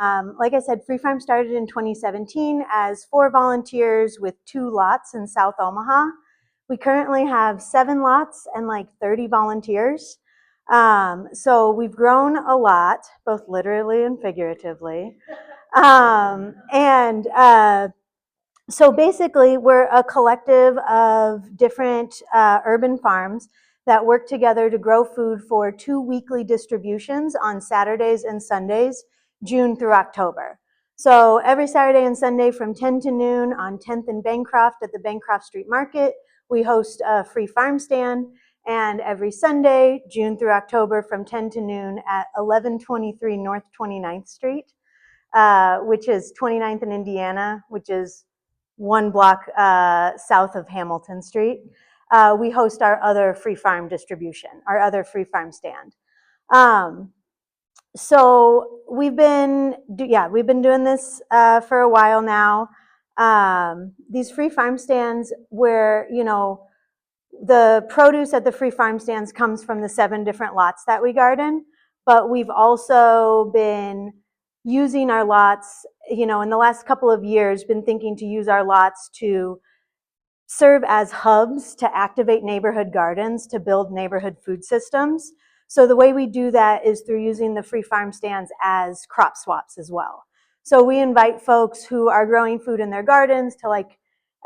Like I said, Free Farm started in 2017 as 4 volunteers with 2 lots in South Omaha. We currently have 7 lots and like 30 volunteers. So we've grown a lot, both literally and figuratively. So basically, we're a collective of different urban farms that work together to grow food for 2 weekly distributions on Saturdays and Sundays, June through October. So every Saturday and Sunday from 10 to noon on 10th and Bancroft at the Bancroft Street Market, we host a free farm stand. And every Sunday, June through October, from 10 to noon at 1123 North 29th Street, which is 29th in Indiana, which is 1 block south of Hamilton Street. We host our other free farm distribution, our other free farm stand. So we've been doing this for a while now. These free farm stands where, the produce at the free farm stands comes from the 7 different lots that we garden, but we've also been using our lots, in the last couple of years, been thinking to use our lots to serve as hubs to activate neighborhood gardens to build neighborhood food systems. So the way we do that is through using the free farm stands as crop swaps as well. So we invite folks who are growing food in their gardens to, like,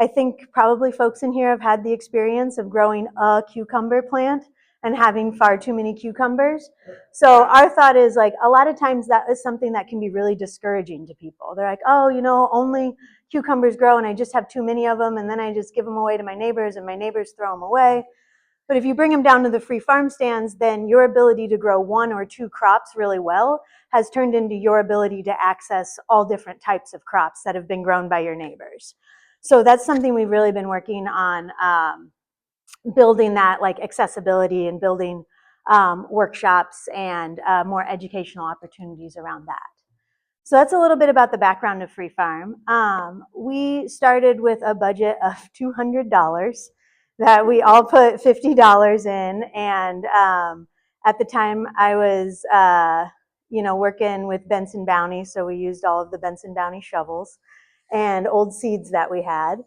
I think probably folks in here have had the experience of growing a cucumber plant and having far too many cucumbers. So our thought is, like, a lot of times that is something that can be really discouraging to people. They're like, oh, only cucumbers grow and I just have too many of them and then I just give them away to my neighbors and my neighbors throw them away. But if you bring them down to the free farm stands, then your ability to grow 1 or 2 crops really well has turned into your ability to access all different types of crops that have been grown by your neighbors. So that's something we've really been working on, building that, like, accessibility and building workshops and more educational opportunities around that. So that's a little bit about the background of Free Farm. We started with a budget of $200 that we all put $50 in. And at the time I was, working with Benson Bounty. So we used all of the Benson Bounty shovels and old seeds that we had.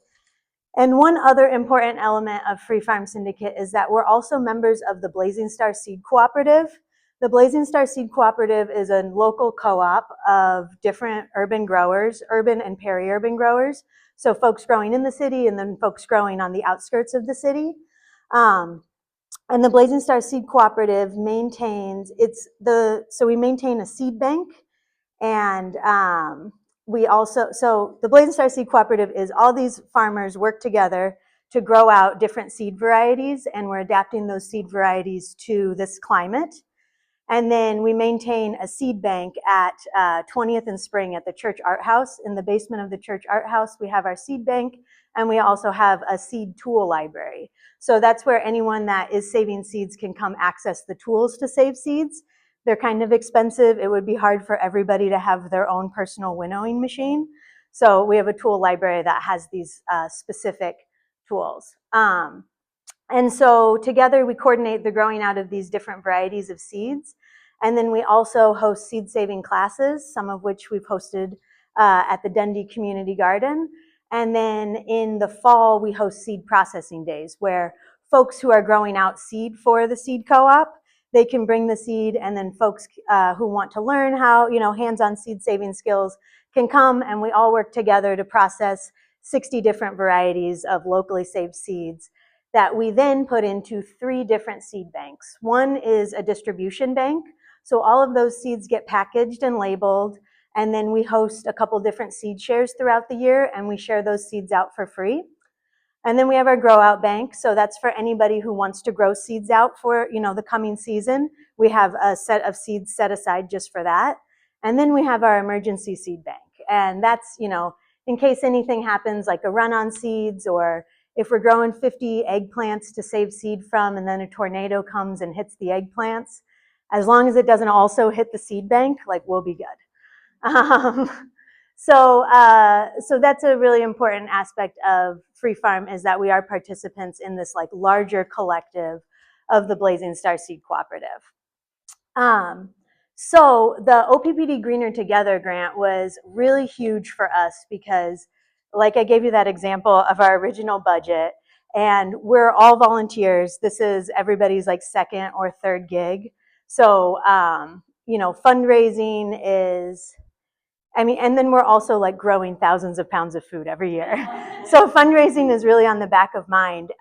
And one other important element of Free Farm Syndicate is that we're also members of the Blazing Star Seed Cooperative. The Blazing Star Seed Cooperative is a local co-op of different urban growers, urban and peri-urban growers. So folks growing in the city and then folks growing on the outskirts of the city. And the Blazing Star Seed Cooperative maintains, so we maintain a seed bank, and so the Blazing Star Seed Cooperative is all these farmers work together to grow out different seed varieties, and we're adapting those seed varieties to this climate. And then we maintain a seed bank at 20th and Spring at the Church Art House. In the basement of the Church Art House, we have our seed bank, and we also have a seed tool library. So that's where anyone that is saving seeds can come access the tools to save seeds. They're kind of expensive. It would be hard for everybody to have their own personal winnowing machine. So we have a tool library that has these specific tools. And so together we coordinate the growing out of these different varieties of seeds. And then we also host seed saving classes, some of which we've hosted at the Dundee Community Garden. And then in the fall, we host seed processing days where folks who are growing out seed for the seed co-op, they can bring the seed, and then folks who want to learn how, hands-on seed saving skills can come, and we all work together to process 60 different varieties of locally saved seeds that we then put into 3 different seed banks. One is a distribution bank. So all of those seeds get packaged and labeled, and then we host a couple different seed shares throughout the year, and we share those seeds out for free. And then we have our grow out bank. So that's for anybody who wants to grow seeds out for, the coming season. We have a set of seeds set aside just for that. And then we have our emergency seed bank. And that's, in case anything happens, like a run on seeds, or if we're growing 50 eggplants to save seed from, and then a tornado comes and hits the eggplants, as long as it doesn't also hit the seed bank, like, we'll be good. So that's a really important aspect of Free Farm, is that we are participants in this, like, larger collective of the Blazing Star Seed Cooperative. So the OPPD Greener Together grant was really huge for us because, like I gave you that example of our original budget, and we're all volunteers. This is everybody's like second or third gig. So, fundraising is, and then we're also like growing thousands of pounds of food every year. So fundraising is really on the back of mind.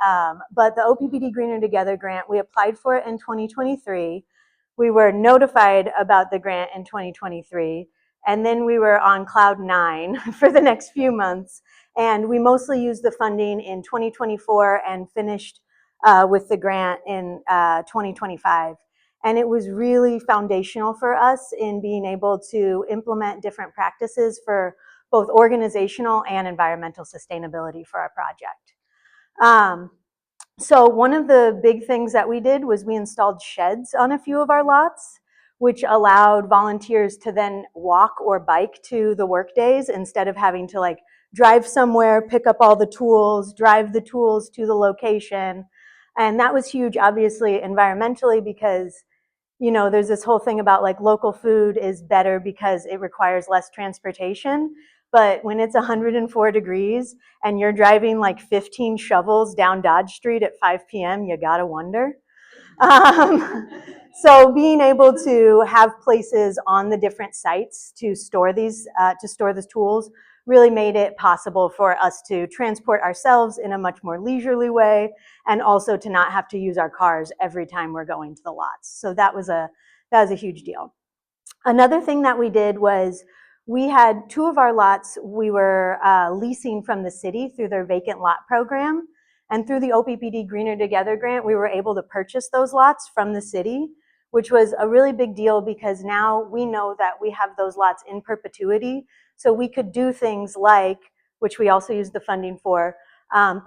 But the OPPD Greener Together grant, we applied for it in 2023. We were notified about the grant in 2023. And then we were on cloud nine for the next few months. And we mostly used the funding in 2024 and finished with the grant in 2025. And it was really foundational for us in being able to implement different practices for both organizational and environmental sustainability for our project. So one of the big things that we did was we installed sheds on a few of our lots, which allowed volunteers to then walk or bike to the work days instead of having to like drive somewhere, pick up all the tools, drive the tools to the location. And that was huge, obviously, environmentally, because there's this whole thing about like local food is better because it requires less transportation. But when it's 104 degrees and you're driving like 15 shovels down Dodge Street at 5 p.m., you gotta wonder. So being able to have places on the different sites to store the tools really made it possible for us to transport ourselves in a much more leisurely way, and also to not have to use our cars every time we're going to the lots. So that was a huge deal. Another thing that we did was we had two of our lots we were leasing from the city through their vacant lot program. And through the OPPD Greener Together grant, we were able to purchase those lots from the city, which was a really big deal because now we know that we have those lots in perpetuity. So we could do things like, which we also used the funding for,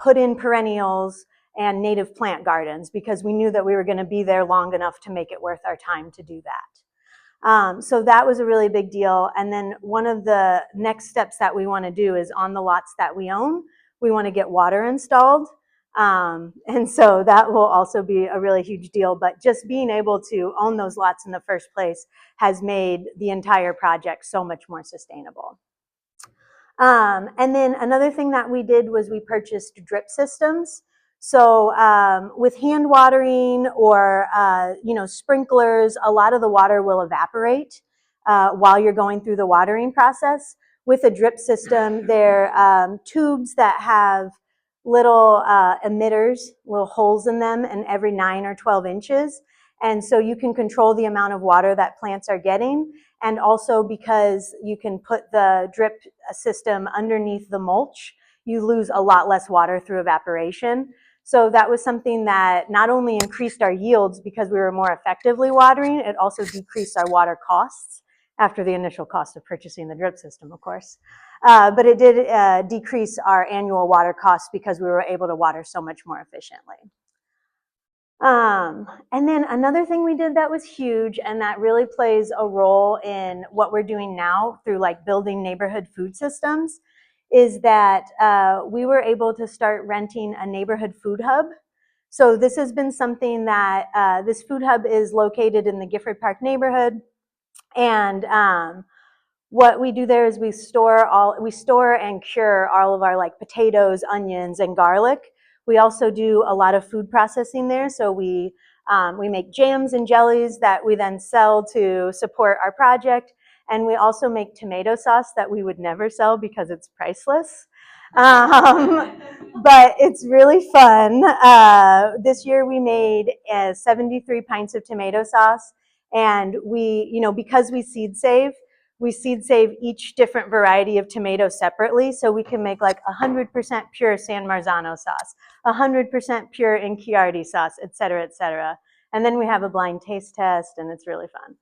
put in perennials and native plant gardens, because we knew that we were going to be there long enough to make it worth our time to do that. So that was a really big deal. And then one of the next steps that we want to do is on the lots that we own, we want to get water installed. And so that will also be a really huge deal. But just being able to own those lots in the first place has made the entire project so much more sustainable. And then another thing that we did was we purchased drip systems. So with hand watering or sprinklers, a lot of the water will evaporate while you're going through the watering process. With a drip system, they're tubes that have little emitters, little holes in them, and every 9 or 12 inches. And so you can control the amount of water that plants are getting. And also because you can put the drip system underneath the mulch, you lose a lot less water through evaporation. So that was something that not only increased our yields because we were more effectively watering, it also decreased our water costs after the initial cost of purchasing the drip system, of course. But it did decrease our annual water costs because we were able to water so much more efficiently. And then another thing we did that was huge, and that really plays a role in what we're doing now through like building neighborhood food systems, is that we were able to start renting a neighborhood food hub. So this has been something that this food hub is located in the Gifford Park neighborhood. And what we do there is we store and cure all of our like potatoes, onions, and garlic. We also do a lot of food processing there. So we make jams and jellies that we then sell to support our project. And we also make tomato sauce that we would never sell because it's priceless. But it's really fun. This year we made 73 pints of tomato sauce. And we, because we seed save each different variety of tomato separately, so we can make like 100% pure San Marzano sauce, 100% pure Inchiardi sauce, et cetera, et cetera. And then we have a blind taste test, and it's really fun.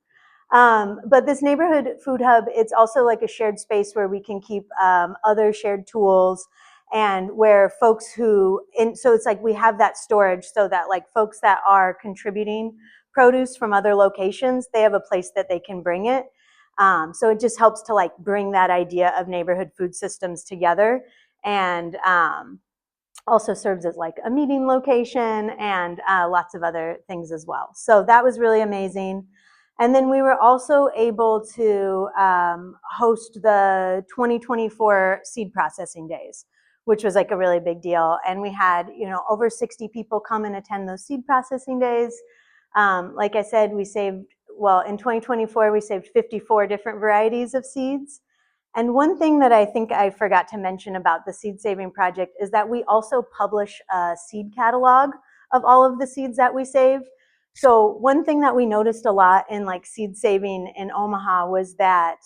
But this neighborhood food hub, it's also like a shared space where we can keep other shared tools, and where folks so it's like we have that storage so that like folks that are contributing produce from other locations, they have a place that they can bring it. So it just helps to like bring that idea of neighborhood food systems together, and also serves as like a meeting location and lots of other things as well. So that was really amazing. And then we were also able to host the 2024 seed processing days, which was like a really big deal. And we had, over 60 people come and attend those seed processing days. Like I said, in 2024, we saved 54 different varieties of seeds. And one thing that I think I forgot to mention about the Seed Saving Project is that we also publish a seed catalog of all of the seeds that we save. So one thing that we noticed a lot in like seed saving in Omaha was that,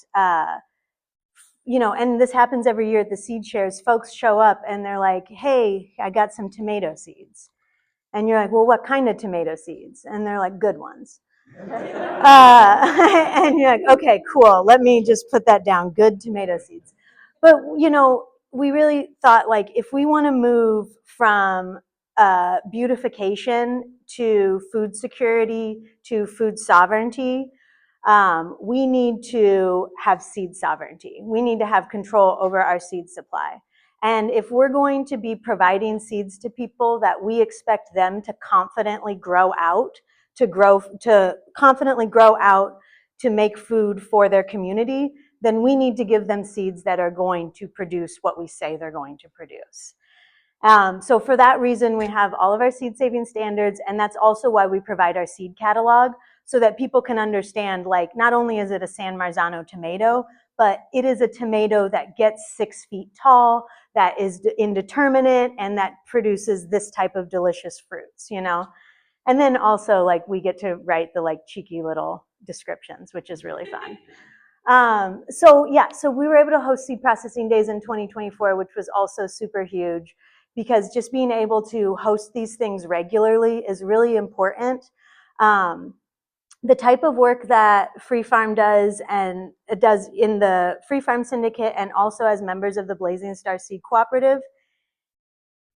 and this happens every year at the seed shares, folks show up and they're like, hey, I got some tomato seeds. And you're like, well, what kind of tomato seeds? And they're like, good ones. And you're like, okay, cool. Let me just put that down. Good tomato seeds. But, we really thought like if we want to move from beautification to food security to food sovereignty, we need to have seed sovereignty. We need to have control over our seed supply. And if we're going to be providing seeds to people that we expect them to confidently grow out, to confidently grow out to make food for their community, then we need to give them seeds that are going to produce what we say they're going to produce. So for that reason, we have all of our seed saving standards, and that's also why we provide our seed catalog, so that people can understand, like, not only is it a San Marzano tomato, but it is a tomato that gets 6 feet tall, that is indeterminate, and that produces this type of delicious fruits, And then also, like, we get to write the, like, cheeky little descriptions, which is really fun. So we were able to host seed processing days in 2024, which was also super huge, because just being able to host these things regularly is really important. The type of work that Free Farm does, and it does in the Free Farm Syndicate and also as members of the Blazing Star Seed Cooperative,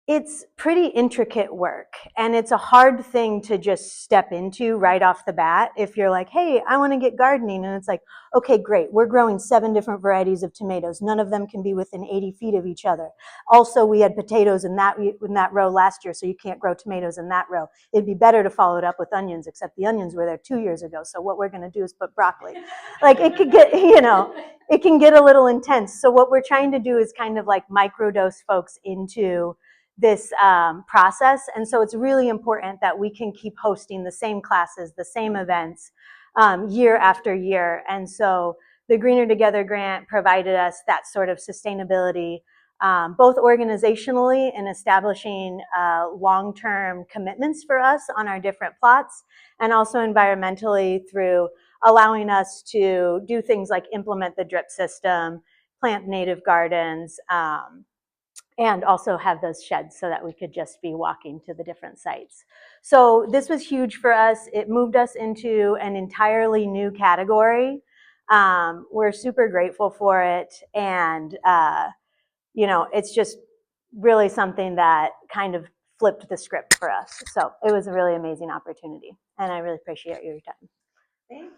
it's pretty intricate work, and it's a hard thing to just step into right off the bat if you're like, hey, I want to get gardening, and it's like, okay, great, we're growing 7 different varieties of tomatoes. None of them can be within 80 feet of each other. Also, we had potatoes in that row last year, so you can't grow tomatoes in that row. It'd be better to follow it up with onions, except the onions were there 2 years ago, so what we're going to do is put broccoli. Like, it could get, it can get a little intense. So what we're trying to do is kind of like microdose folks into this process. And so it's really important that we can keep hosting the same classes, the same events year after year. And so the Greener Together grant provided us that sort of sustainability, both organizationally in establishing long-term commitments for us on our different plots, and also environmentally through allowing us to do things like implement the drip system, plant native gardens, and also have those sheds so that we could just be walking to the different sites. So this was huge for us. It moved us into an entirely new category. We're super grateful for it, and it's just really something that kind of flipped the script for us. So it was a really amazing opportunity, and I really appreciate your time. Thank you.